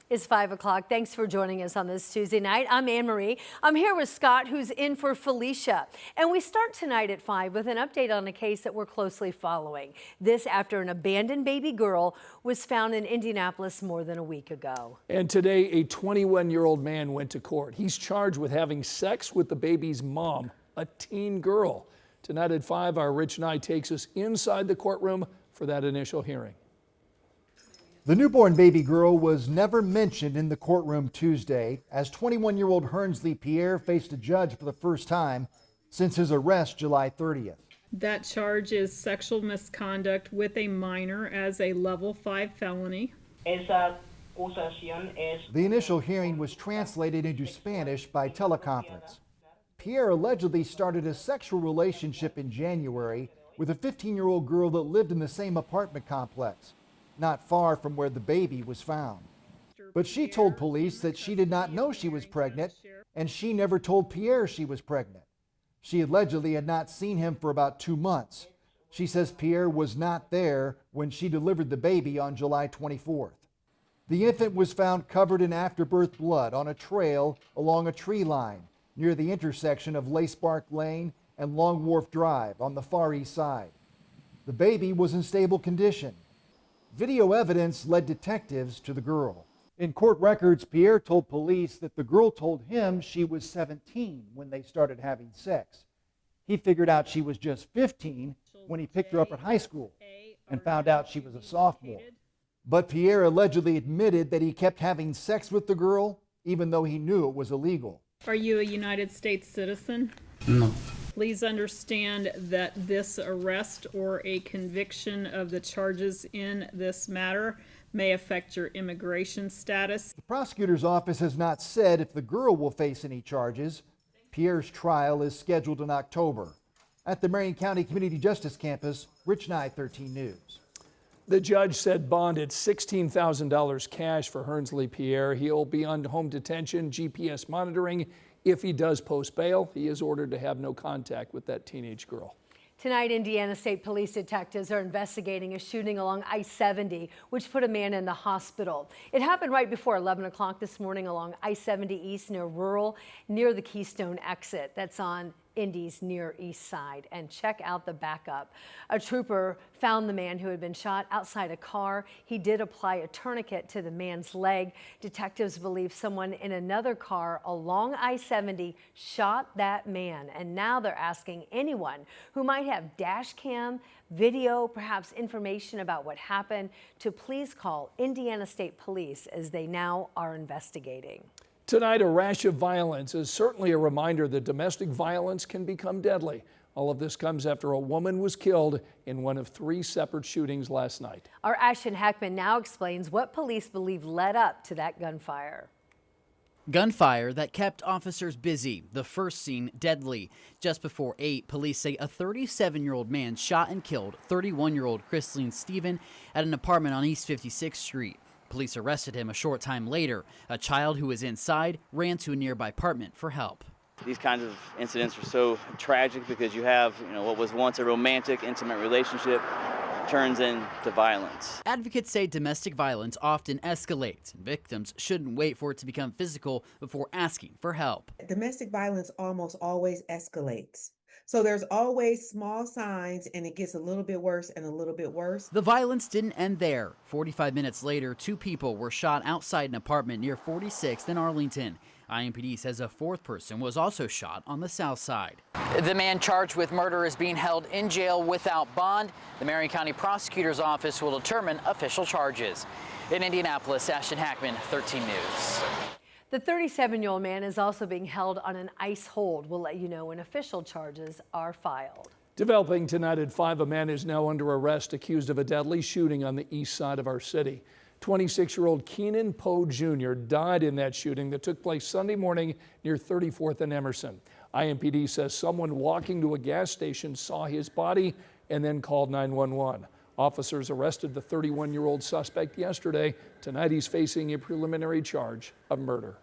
It's 5 o'clock. Thanks for joining us on this Tuesday night. I'm Anne Marie. I'm here with Scott, who's in for Felicia. And we start tonight at 5 with an update on a case that we're closely following. This after an abandoned baby girl was found in Indianapolis more than a week ago. And today, a 21-year-old man went to court. He's charged with having sex with the baby's mom, a teen girl. Tonight at 5, our Rich Nye takes us inside the courtroom for that initial hearing. The newborn baby girl was never mentioned in the courtroom Tuesday as 21-year-old Hernsley Pierre faced a judge for the first time since his arrest July 30th. That charge is sexual misconduct with a minor as a level 5 felony. The initial hearing was translated into Spanish by teleconference. Pierre allegedly started a sexual relationship in January with a 15-year-old girl that lived in the same apartment complex, not far from where the baby was found. But she told police that she did not know she was pregnant, and she never told Pierre she was pregnant. She allegedly had not seen him for about 2 months. She says Pierre was not there when she delivered the baby on July 24th. The infant was found covered in afterbirth blood on a trail along a tree line near the intersection of Lacebark Lane and Long Wharf Drive on the Far East Side. The baby was in stable condition. Video evidence led detectives to the girl. In court records, Pierre told police that the girl told him she was 17 when they started having sex. He figured out she was just 15 when he picked her up at high school and found out she was a sophomore. But Pierre allegedly admitted that he kept having sex with the girl even though he knew it was illegal. Are you a United States citizen? No. Please understand that this arrest or a conviction of the charges in this matter may affect your immigration status. The prosecutor's office has not said if the girl will face any charges. Pierre's trial is scheduled in October. At the Marion County Community Justice Campus, Rich Nye, 13 News. The judge said bond at $16,000 cash for Hernsley Pierre. He'll be on home detention, GPS monitoring. If he does post bail, he is ordered to have no contact with that teenage girl. Tonight, Indiana State Police detectives are investigating a shooting along I-70, which put a man in the hospital. It happened right before 11 o'clock this morning along I-70 East near the Keystone exit. That's on Indy's near east side. And check out the backup. A trooper found the man who had been shot outside a car. He did apply a tourniquet to the man's leg. Detectives believe someone in another car along I-70 shot that man. And now they're asking anyone who might have dash cam, video, perhaps information about what happened to please call Indiana State Police as they now are investigating. Tonight, a rash of violence is certainly a reminder that domestic violence can become deadly. All of this comes after a woman was killed in one of 3 separate shootings last night. Our Ashton Hackman now explains what police believe led up to that gunfire. Gunfire that kept officers busy. The first scene deadly. Just before 8, police say a 37-year-old man shot and killed 31-year-old Christine Stephen at an apartment on East 56th Street. Police arrested him a short time later. A child who was inside ran to a nearby apartment for help. These kinds of incidents are so tragic because you have, what was once a romantic, intimate relationship turns into violence. Advocates say domestic violence often escalates, and victims shouldn't wait for it to become physical before asking for help. Domestic violence almost always escalates. So there's always small signs and it gets a little bit worse and a little bit worse. The violence didn't end there. 45 minutes later, 2 people were shot outside an apartment near 46th and Arlington. IMPD says a 4th person was also shot on the south side. The man charged with murder is being held in jail without bond. The Marion County Prosecutor's Office will determine official charges. In Indianapolis, Ashton Hackman, 13 News. The 37-year-old man is also being held on an ICE hold. We'll let you know when official charges are filed. Developing tonight at 5, a man is now under arrest accused of a deadly shooting on the east side of our city. 26-year-old Keenan Poe Jr. died in that shooting that took place Sunday morning near 34th and Emerson. IMPD says someone walking to a gas station saw his body and then called 911. Officers arrested the 31-year-old suspect yesterday. Tonight he's facing a preliminary charge of murder.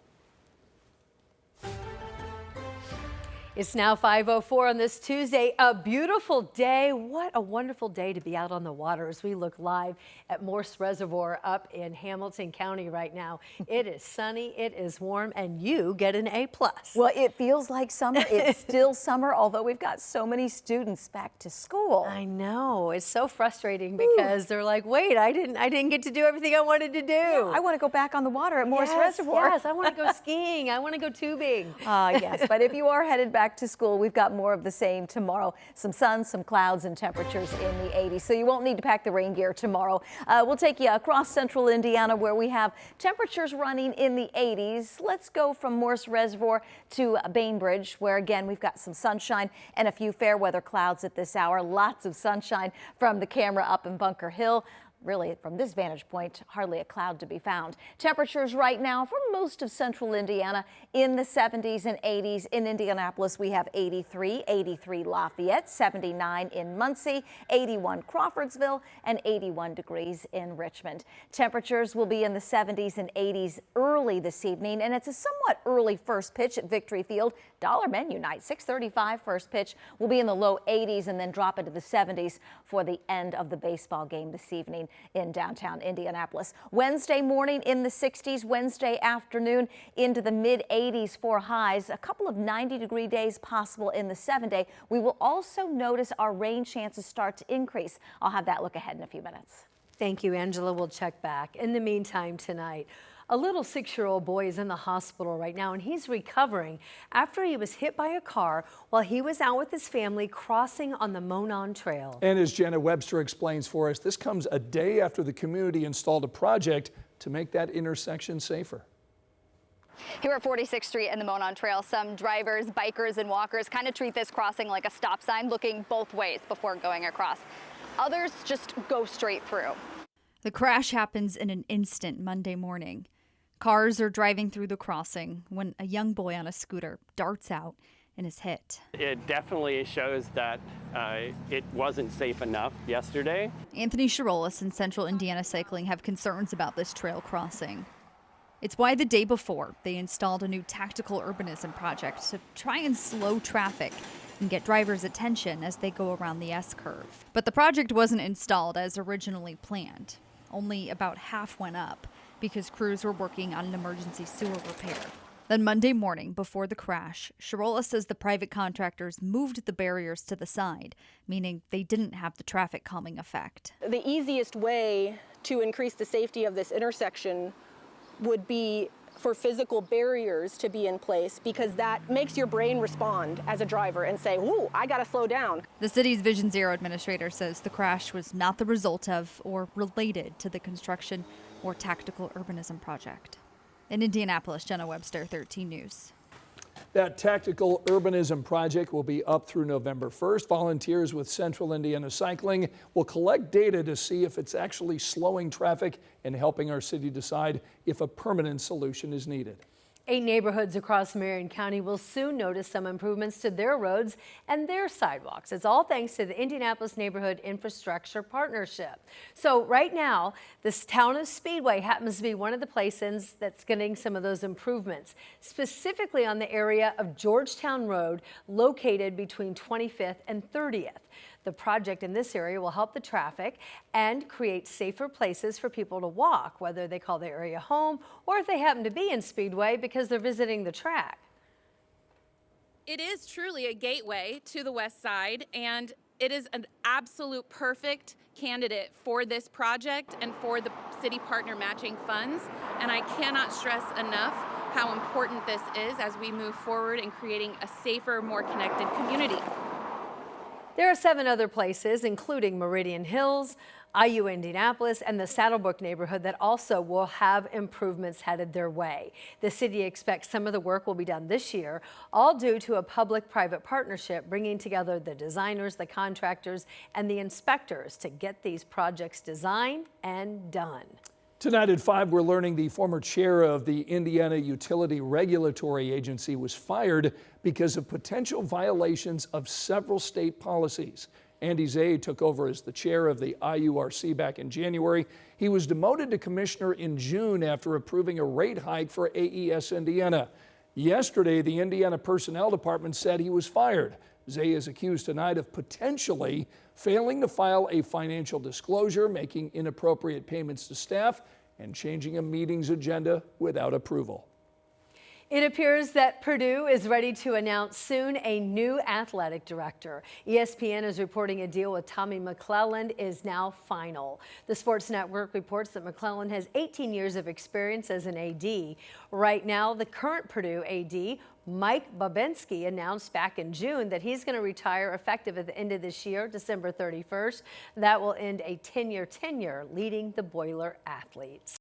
It's now 5:04 on this Tuesday. A beautiful day. What a wonderful day to be out on the water as we look live at Morse Reservoir up in Hamilton County right now. It is sunny, it is warm, and you get an A+. Well, it feels like summer. It's still summer, although we've got so many students back to school. I know. It's so frustrating because they're like, wait, I didn't get to do everything I wanted to do. Yeah, I want to go back on the water at Morse Reservoir. Yes, I want to go skiing. I want to go tubing. Yes, but if you are headed back to school, we've got more of the same tomorrow. Some sun, some clouds, and temperatures in the 80s, so you won't need to pack the rain gear tomorrow. We'll take you across central Indiana where we have temperatures running in the 80s. Let's go from Morse Reservoir to Bainbridge, where again we've got some sunshine and a few fair weather clouds at this hour. Lots of sunshine from the camera up in Bunker Hill. Really, from this vantage point, hardly a cloud to be found. Temperatures right now for most of central Indiana in the 70s and 80s. In Indianapolis, we have 83 Lafayette, 79 in Muncie, 81 Crawfordsville, and 81 degrees in Richmond. Temperatures will be in the 70s and 80s early this evening, and it's a somewhat early first pitch at Victory Field. Dollar menu night, 6:35 first pitch. Will be in the low 80s and then drop into the 70s for the end of the baseball game this evening in downtown Indianapolis. Wednesday morning in the 60s, Wednesday afternoon into the mid 80s for highs. A couple of 90-degree days possible in the 7-day. We will also notice our rain chances start to increase. I'll have that look ahead in a few minutes. Thank you, Angela. We'll check back. In the meantime tonight, a little 6-year-old boy is in the hospital right now, and he's recovering after he was hit by a car while he was out with his family crossing on the Monon Trail. And as Jenna Webster explains for us, this comes a day after the community installed a project to make that intersection safer. Here at 46th Street and the Monon Trail, some drivers, bikers, and walkers kind of treat this crossing like a stop sign, looking both ways before going across. Others just go straight through. The crash happens in an instant Monday morning. Cars are driving through the crossing when a young boy on a scooter darts out and is hit. It definitely shows that it wasn't safe enough yesterday. Anthony Shirolis and Central Indiana Cycling have concerns about this trail crossing. It's why the day before they installed a new tactical urbanism project to try and slow traffic and get drivers' attention as they go around the S-curve. But the project wasn't installed as originally planned. Only about half went up because crews were working on an emergency sewer repair. Then Monday morning, before the crash, Shirola says the private contractors moved the barriers to the side, meaning they didn't have the traffic calming effect. The easiest way to increase the safety of this intersection would be for physical barriers to be in place, because that makes your brain respond as a driver and say, "Ooh, I gotta slow down." The city's Vision Zero administrator says the crash was not the result of or related to the construction or tactical urbanism project. In Indianapolis, Jenna Webster, 13 News. That tactical urbanism project will be up through November 1st. Volunteers with Central Indiana Cycling will collect data to see if it's actually slowing traffic and helping our city decide if a permanent solution is needed. 8 neighborhoods across Marion County will soon notice some improvements to their roads and their sidewalks. It's all thanks to the Indianapolis Neighborhood Infrastructure Partnership. So right now, this town of Speedway happens to be one of the places that's getting some of those improvements, specifically on the area of Georgetown Road, located between 25th and 30th. The project in this area will help the traffic and create safer places for people to walk, whether they call the area home or if they happen to be in Speedway because they're visiting the track. It is truly a gateway to the west side, and it is an absolute perfect candidate for this project and for the city partner matching funds. And I cannot stress enough how important this is as we move forward in creating a safer, more connected community. There are 7 other places, including Meridian Hills, IU Indianapolis, and the Saddlebrook neighborhood that also will have improvements headed their way. The city expects some of the work will be done this year, all due to a public-private partnership bringing together the designers, the contractors, and the inspectors to get these projects designed and done. Tonight at 5, we're learning the former chair of the Indiana Utility Regulatory Agency was fired because of potential violations of several state policies. Andy Zay took over as the chair of the IURC back in January. He was demoted to commissioner in June after approving a rate hike for AES Indiana. Yesterday, the Indiana Personnel Department said he was fired. Zay is accused tonight of potentially failing to file a financial disclosure, making inappropriate payments to staff, and changing a meeting's agenda without approval. It appears that Purdue is ready to announce soon a new athletic director. ESPN is reporting a deal with Tommy McClelland is now final. The Sports Network reports that McClelland has 18 years of experience as an AD. Right now, the current Purdue AD, Mike Babinski, announced back in June that he's going to retire effective at the end of this year, December 31st. That will end a 10-year tenure leading the Boiler athletes.